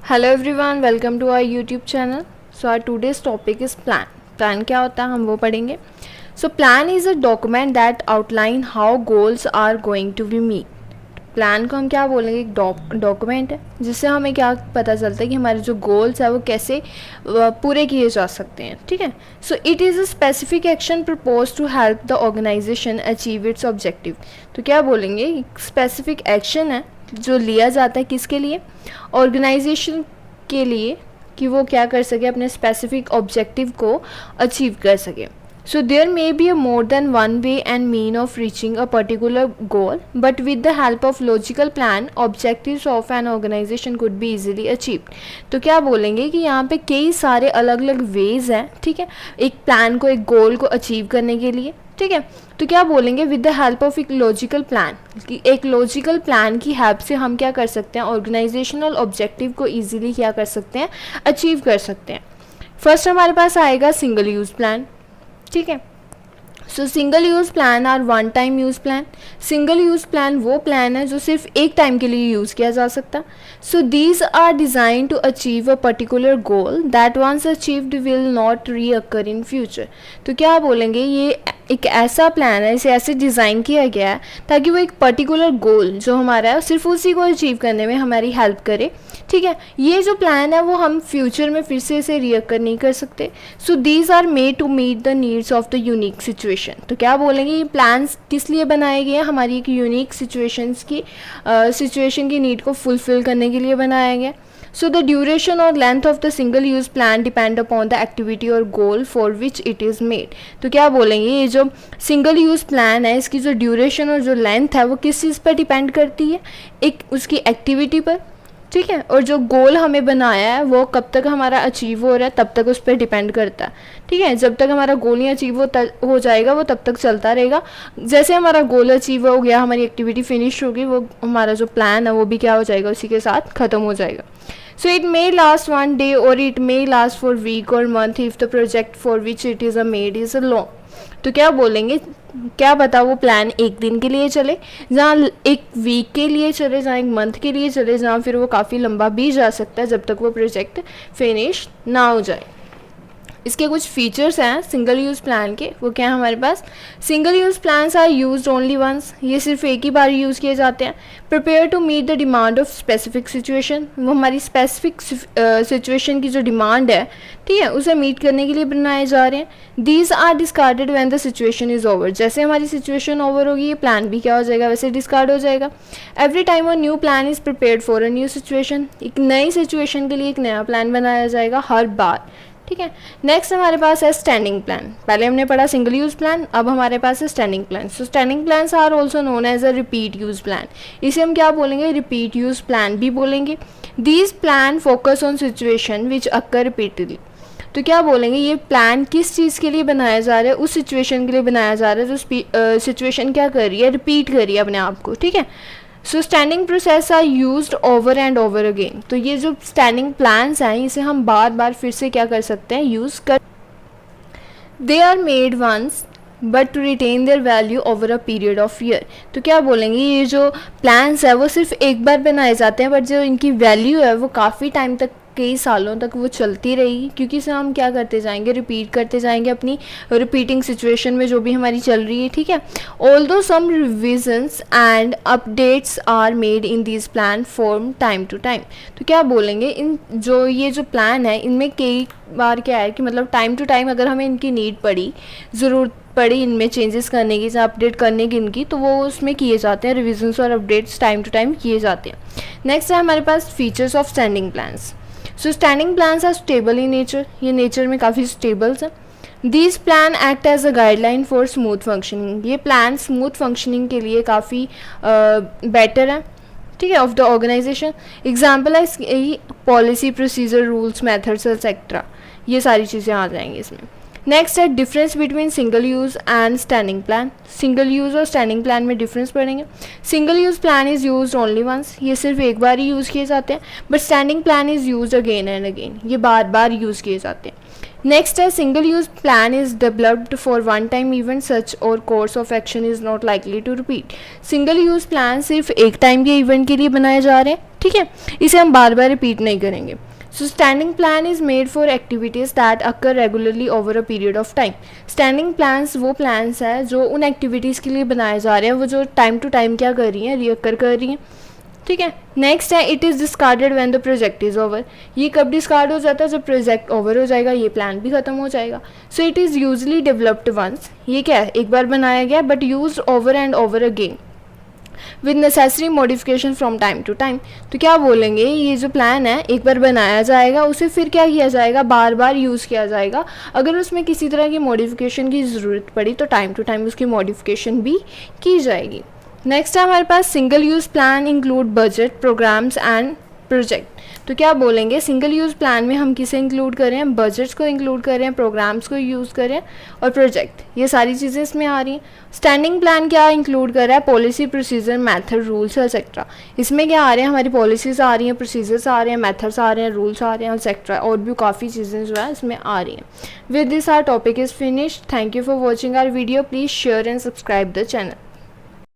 Hello everyone, welcome to our YouTube channel. So our today's topic is plan. Plan क्या होता है हम वो पढ़ेंगे. So plan is a document that outline how goals are going to be met. Plan को हम क्या बोलेंगे, एक डॉक्यूमेंट है जिससे हमें क्या पता चलता है कि हमारे जो गोल्स है वो कैसे पूरे किए जा सकते हैं. ठीक है. So it is a specific action propose to help the organization achieve its objective. तो क्या बोलेंगे, एक स्पेसिफिक एक्शन है जो लिया जाता है किसके लिए, ऑर्गेनाइजेशन के लिए, कि वो क्या कर सके, अपने स्पेसिफिक ऑब्जेक्टिव को अचीव कर सके. So there may be a more than one way and mean of reaching a particular goal, but with the help of logical plan, objectives of an organization could be easily achieved. तो क्या बोलेंगे कि यहाँ पे कई सारे अलग अलग वेज हैं. ठीक है, एक प्लान को, एक गोल को अचीव करने के लिए. ठीक है, तो क्या बोलेंगे, विद द हेल्प ऑफ एक लॉजिकल प्लान, एक लॉजिकल प्लान की हेल्प से हम क्या कर सकते हैं, ऑर्गेनाइजेशनल ऑब्जेक्टिव को ईजिली क्या कर सकते हैं, अचीव कर सकते हैं. फर्स्ट हमारे पास आएगा सिंगल यूज़ प्लान. ठीक है. So single use plan or one time use plan. Single use plan वो प्लान है जो सिर्फ एक टाइम के लिए यूज़ किया जा सकता. So these are designed to achieve a particular goal that once achieved will not reoccur in future. तो क्या बोलेंगे, ये एक ऐसा प्लान है, इसे ऐसे डिज़ाइन किया गया है ताकि वो एक पर्टिकुलर गोल जो हमारा है सिर्फ उसी को अचीव करने में हमारी हेल्प करे. ठीक है, ये जो प्लान है वो हम फ्यूचर में फिर से इसे रीअकर नहीं कर सकते. So these are made to meet the needs of the unique situation. तो क्या बोलेंगे, ये प्लान्स किस लिए बनाए गए हैं, हमारी एक यूनिक सिचुएशन की नीड को फुलफिल करने के लिए बनाया गया. So the duration or length of the single use plan depend upon the activity or goal for which it is made. तो क्या बोलेंगे, ये जो सिंगल यूज़ प्लान है इसकी जो ड्यूरेशन और जो लेंथ है वो किस चीज़ पर डिपेंड करती है, एक उसकी एक्टिविटी पर. ठीक है, और जो गोल हमें बनाया है वो कब तक हमारा अचीव हो रहा है तब तक उस पर डिपेंड करता है. ठीक है, जब तक हमारा गोल नहीं अचीव हो जाएगा वो तब तक चलता रहेगा. जैसे हमारा गोल अचीव हो गया, हमारी एक्टिविटी फिनिश होगी, वो हमारा जो प्लान है वो भी क्या हो जाएगा, उसी के साथ ख़त्म हो जाएगा. So it may last one day or it may last for week or month if the project for which it is made is long. तो क्या बोलेंगे, क्या पता वो प्लान एक दिन के लिए चले, जहाँ एक वीक के लिए चले, जहाँ एक मंथ के लिए चले, जहाँ फिर वो काफ़ी लंबा भी जा सकता है जब तक वो प्रोजेक्ट फिनिश ना हो जाए. इसके कुछ फीचर्स हैं सिंगल यूज़ प्लान के, वो क्या है हमारे पास, single use plans are used only once. ये सिर्फ एक ही बार यूज़ किए जाते हैं. Prepare to meet the demand of specific situation, वो हमारी स्पेसिफिक सिचुएशन की जो डिमांड है, ठीक है, उसे मीट करने के लिए बनाए जा रहे हैं. These are discarded when the situation is over. जैसे हमारी सिचुएशन ओवर होगी ये प्लान भी क्या हो जाएगा, वैसे डिस्कार्ड हो जाएगा. Every time a new plan is prepared for a new situation. एक नई सिचुएशन के लिए एक नया प्लान बनाया जाएगा हर बार. ठीक है. नेक्स्ट हमारे पास है स्टैंडिंग प्लान. पहले हमने पढ़ा सिंगल यूज़ प्लान, अब हमारे पास है standing plan. So standing plans are also known as a repeat use plan. इसे हम क्या बोलेंगे, रिपीट यूज़ प्लान भी बोलेंगे. These plan focus on situation which occur repeatedly. तो क्या बोलेंगे, ये प्लान किस चीज़ के लिए बनाया जा रहा है, उस सिचुएशन के लिए बनाया जा रहा है जो सिचुएशन क्या कर रही है, रिपीट कर रही है अपने आप को. ठीक है. So standing process are used over and over again. तो ये जो स्टैंडिंग प्लान्स हैं इसे हम बार बार फिर से क्या कर सकते हैं, यूज़ कर. They are made once but to retain their value over a period of year. तो क्या बोलेंगे, ये जो प्लान्स है वो सिर्फ एक बार बनाए जाते हैं, बट जो इनकी वैल्यू है वो काफ़ी टाइम तक, कई सालों तक वो चलती रहेगी, क्योंकि इसे हम क्या करते जाएंगे, रिपीट करते जाएंगे अपनी रिपीटिंग सिचुएशन में जो भी हमारी चल रही है. ठीक है. Although some revisions and updates are made in this plan from time to time. तो क्या बोलेंगे, इन जो ये जो प्लान है इनमें कई बार क्या है कि मतलब टाइम टू टाइम अगर हमें इनकी नीड पड़ी, ज़रूरत पड़ी इनमें चेंजेस करने की, अपडेट करने की इनकी, तो वो उसमें किए जाते हैं, रिविजन्स और अपडेट्स टाइम टू टाइम किए जाते हैं. नेक्स्ट है हमारे पास features of standing plans. So standing plans are stable in nature. ये नेचर में काफ़ी स्टेबल्स हैं. These plan act as a guideline for smooth functioning. ये प्लान स्मूथ फंक्शनिंग के लिए काफ़ी बेटर है. ठीक है, ऑफ द ऑर्गेनाइजेशन. एग्जाम्पल है policy, procedure, rules, methods etcetera, ये सारी चीज़ें आ जाएंगी इसमें. नेक्स्ट है difference between single use and standing plan. Single use और स्टैंडिंग प्लान में डिफरेंस पढ़ेंगे. Single use plan is used only once. ये सिर्फ एक बार ही यूज़ किए जाते हैं. But standing plan is used again and again. ये बार बार यूज़ किए जाते हैं. नेक्स्ट है single use plan is developed for one time event such और course of action is not likely to repeat. Single use plan सिर्फ एक टाइम के इवेंट के लिए बनाए जा रहे हैं, ठीक है, इसे हम बार बार रिपीट नहीं करेंगे। So standing plan is made for activities that occur regularly over a period of time. Standing plans वो प्लान्स हैं जो उन एक्टिविटीज़ के लिए बनाए जा रहे हैं, वो जो टाइम टू टाइम क्या कर रही हैं, रिअकर कर रही हैं। ठीक है, नेक्स्ट है it is discarded when the project is over. ये कब डिस्कार्ड हो जाता है, जब प्रोजेक्ट ओवर हो जाएगा, ये प्लान भी खत्म हो जाएगा। So it is usually developed once, ये क्या है, एक बार बनाया गया but use over and over again with necessary modification from time to time. तो क्या बोलेंगे, ये जो प्लान है एक बार बनाया जाएगा, उसे फिर क्या किया जाएगा, बार बार यूज़ किया जाएगा। अगर उसमें किसी तरह की मॉडिफिकेशन की ज़रूरत पड़ी तो टाइम टू टाइम उसकी मॉडिफिकेशन भी की जाएगी। नेक्स्ट है हमारे पास single use plan include budget, programs and project. तो क्या बोलेंगे, सिंगल यूज़ प्लान में हम किसे इंक्लूड करें, बजट्स को इंक्लूड करें, प्रोग्राम्स को यूज़ करें और प्रोजेक्ट, ये सारी चीज़ें इसमें आ रही हैं। स्टैंडिंग प्लान क्या इंक्लूड कर रहा है, policy, procedure, method, rules etcetera. इसमें क्या आ रहे हैं, हमारी पॉलिसीज़ आ रही हैं, प्रोसीजर्स आ रहे हैं, मेथड्स आ रहे हैं, रूल्स आ रहे हैं एक्सेट्रा, और भी काफ़ी चीज़ें जो है इसमें आ रही हैं। With this our topic is finished. Thank you for watching our video. Please share and subscribe the channel.